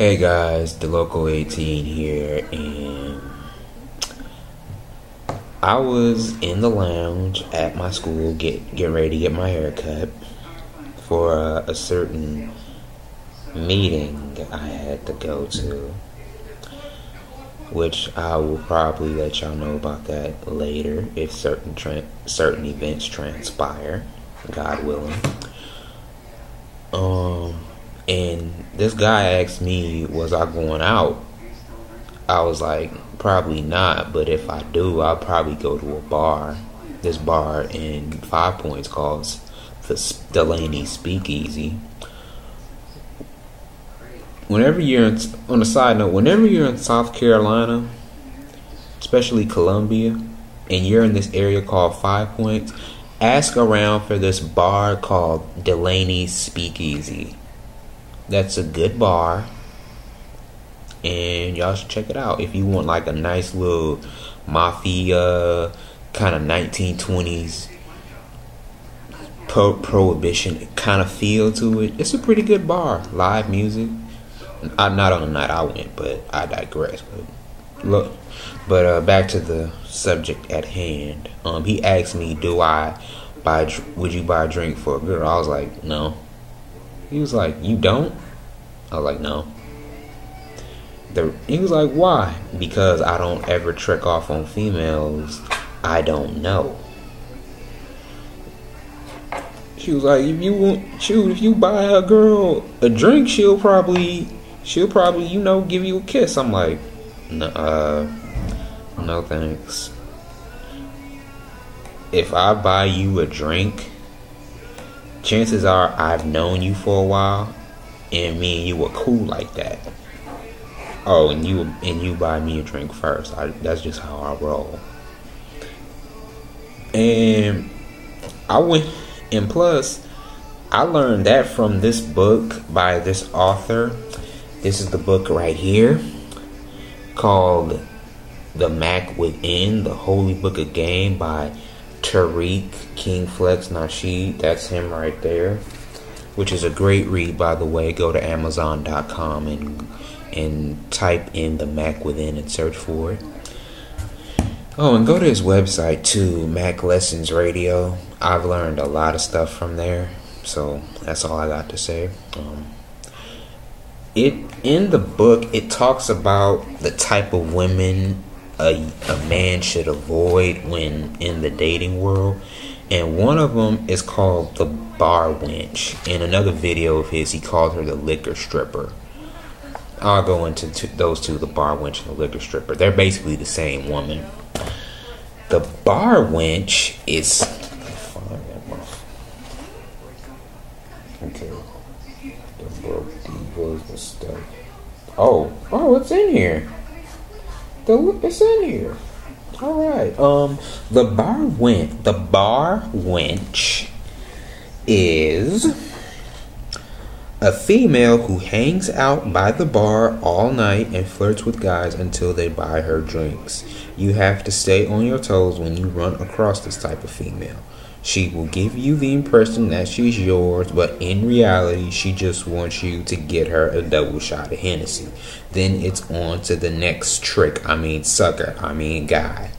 Hey guys, the local 18 here, and I was in the lounge at my school getting ready to get my hair cut for a certain meeting I had to go to, which I will probably let y'all know about that later if certain events transpire, God willing. And this guy asked me, was I going out? I was like, probably not, but if I do, I'll probably go to a bar. This bar in 5 Points called the Delaney Speakeasy. Whenever you're on a side note, whenever you're in South Carolina, especially Columbia, and you're in this area called 5 Points, ask around for this bar called Delaney Speakeasy. That's a good bar, and y'all should check it out if you want like a nice little mafia kind of 1920s prohibition kind of feel to it. It's a pretty good bar. Live music. Not on the night I went, but I digress. But back to the subject at hand. He asked me, would you buy a drink for a girl? I was like, no. He was like, you don't? I was like, no. He was like, why? Because I don't ever trick off on females I don't know. She was like, if you buy a girl a drink, she'll probably, give you a kiss. I'm like, no thanks. If I buy you a drink, chances are I've known you for a while, and me and you were cool like that. Oh, and you buy me a drink first. That's just how I roll. And plus, I learned that from this book by this author. This is the book right here, called The Mac Within, The Holy Book of Game by Tariq, King Flex, Nasheed. That's him right there, which is a great read, by the way. Go to Amazon.com and type in The Mac Within and search for it. Oh, and go to his website too, Mac Lessons Radio. I've learned a lot of stuff from there, so that's all I got to say. In the book, it talks about the type of women a man should avoid when in the dating world, and one of them is called the bar wench. In another video of his, he called her the liquor stripper. I'll go into those two, the bar wench and the liquor stripper. They're basically the same woman. The bar wench is okay. The broke divas and stuff. Oh, it's in here. It's in here. Alright. The bar wench is a female who hangs out by the bar all night and flirts with guys until they buy her drinks. You have to stay on your toes when you run across this type of female. She will give you the impression that she's yours, but in reality, she just wants you to get her a double shot of Hennessy. Then it's on to the next sucker, guy.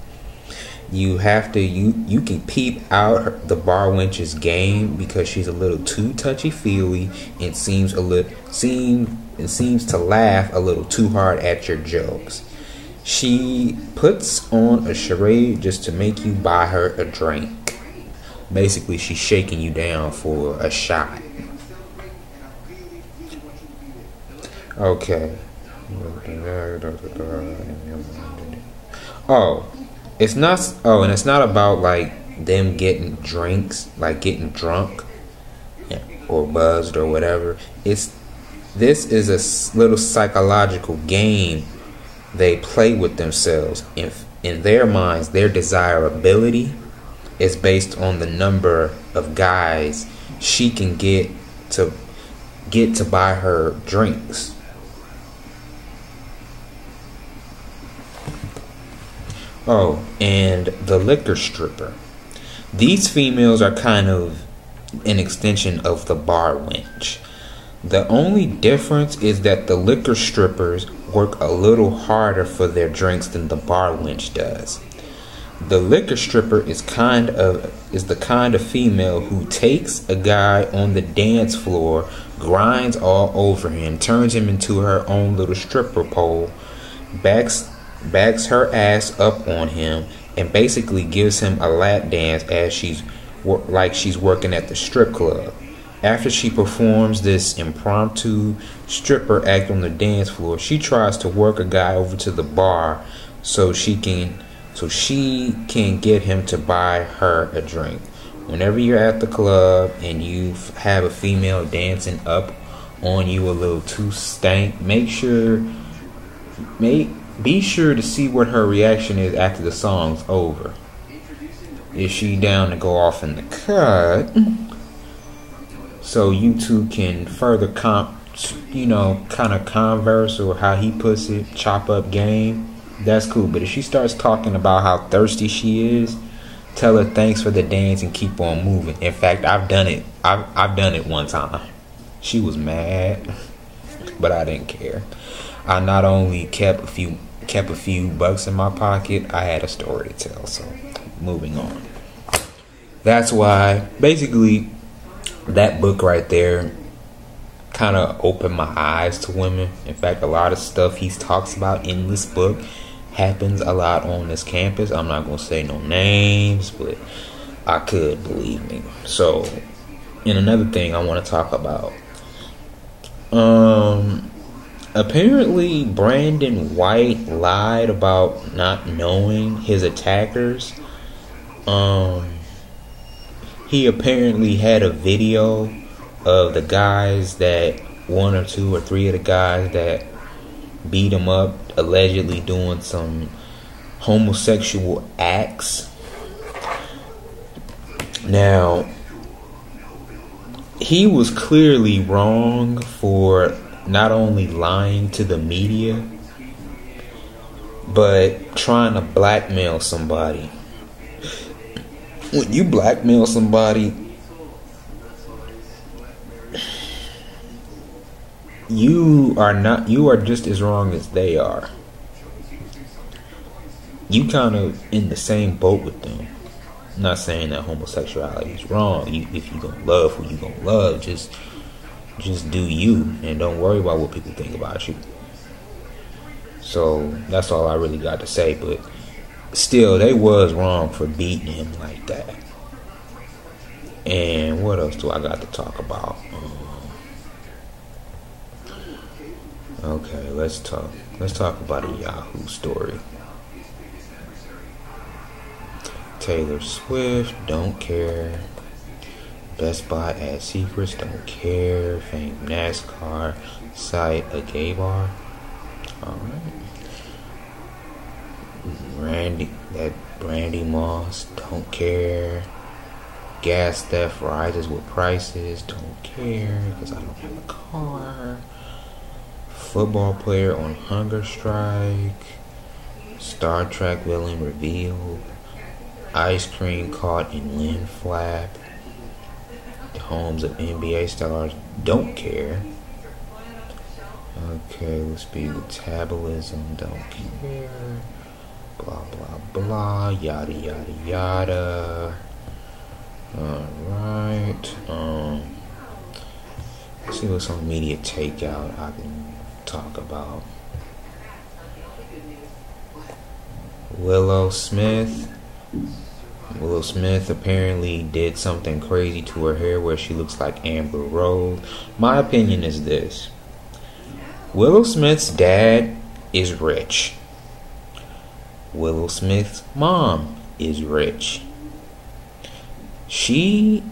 You can peep out the bar wench's game because she's a little too touchy-feely and seems to laugh a little too hard at your jokes. She puts on a charade just to make you buy her a drink. Basically, she's shaking you down for a shot. Okay. And it's not about like them getting drinks, like getting drunk or buzzed or whatever. This is a little psychological game they play with themselves. In their minds, their desirability is based on the number of guys she can get to buy her drinks. Oh, and the liquor stripper. These females are kind of an extension of the bar wench. The only difference is that the liquor strippers work a little harder for their drinks than the bar wench does. The liquor stripper is the kind of female who takes a guy on the dance floor, grinds all over him, turns him into her own little stripper pole, backs her ass up on him, and basically gives him a lap dance as she's working at the strip club. After she performs this impromptu stripper act on the dance floor, she tries to work a guy over to the bar so she can get him to buy her a drink. Whenever you're at the club and you have a female dancing up on you a little too stank, be sure to see what her reaction is after the song's over. Is she down to go off in the cut? So you two can further kind of converse, or how he puts it, chop up game. That's cool. But if she starts talking about how thirsty she is, tell her thanks for the dance and keep on moving. In fact, I've done it. I've done it one time. She was mad, but I didn't care. I not only kept a few bucks in my pocket, I had a story to tell. So, moving on. That's why, basically, that book right there kind of opened my eyes to women. In fact, a lot of stuff he talks about in this book happens a lot on this campus. I'm not going to say no names, but I could, believe me. So, and another thing I want to talk about. Apparently Brandon White lied about not knowing his attackers. He apparently had a video of the guys that, 1 or 2 or 3 of the guys that beat him up, allegedly doing some homosexual acts. Now, he was clearly wrong for not only lying to the media, but trying to blackmail somebody. When you blackmail somebody, you are just as wrong as they are. You kind of in the same boat with them. I'm not saying that homosexuality is wrong. If you gonna love who you gonna love, just do you, and don't worry about what people think about you. So that's all I really got to say. But still, they was wrong for beating him like that. And what else do I got to talk about? Okay, let's talk about a Yahoo story. Taylor Swift, don't care. Best Buy adds secrets, don't care. Famed NASCAR site a gay bar. Alright. Brandy Moss, don't care. Gas theft rises with prices, don't care because I don't have a car. Football player on hunger strike. Star Trek villain revealed. Ice cream caught in Lynn Flap. The homes of NBA stars don't care. Okay, let's be metabolism, don't care. Blah blah blah, yada yada yada. Alright. Let's see what's on media takeout I can talk about. Willow Smith apparently did something crazy to her hair where she looks like Amber Rose. My opinion is this. Willow Smith's dad is rich. Willow Smith's mom is rich. She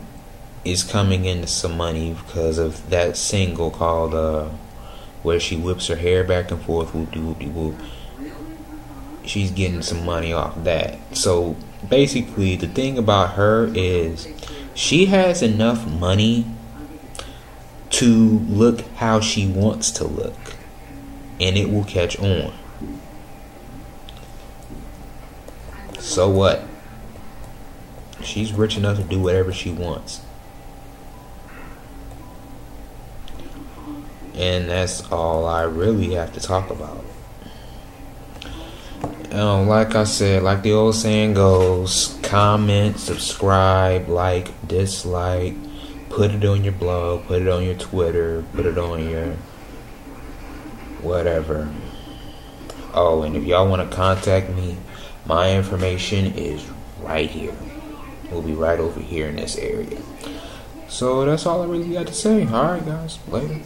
is coming into some money because of that single called where she whips her hair back and forth, whoop-de-whoop-de-whoop. She's getting some money off that. So basically the thing about her is she has enough money to look how she wants to look, and it will catch on. So what? She's rich enough to do whatever she wants. And that's all I really have to talk about. Like I said, like the old saying goes, comment, subscribe, like, dislike, put it on your blog, put it on your Twitter, put it on your whatever. Oh, and if y'all want to contact me, my information is right here. We'll be right over here in this area. So that's all I really got to say. Alright guys, later.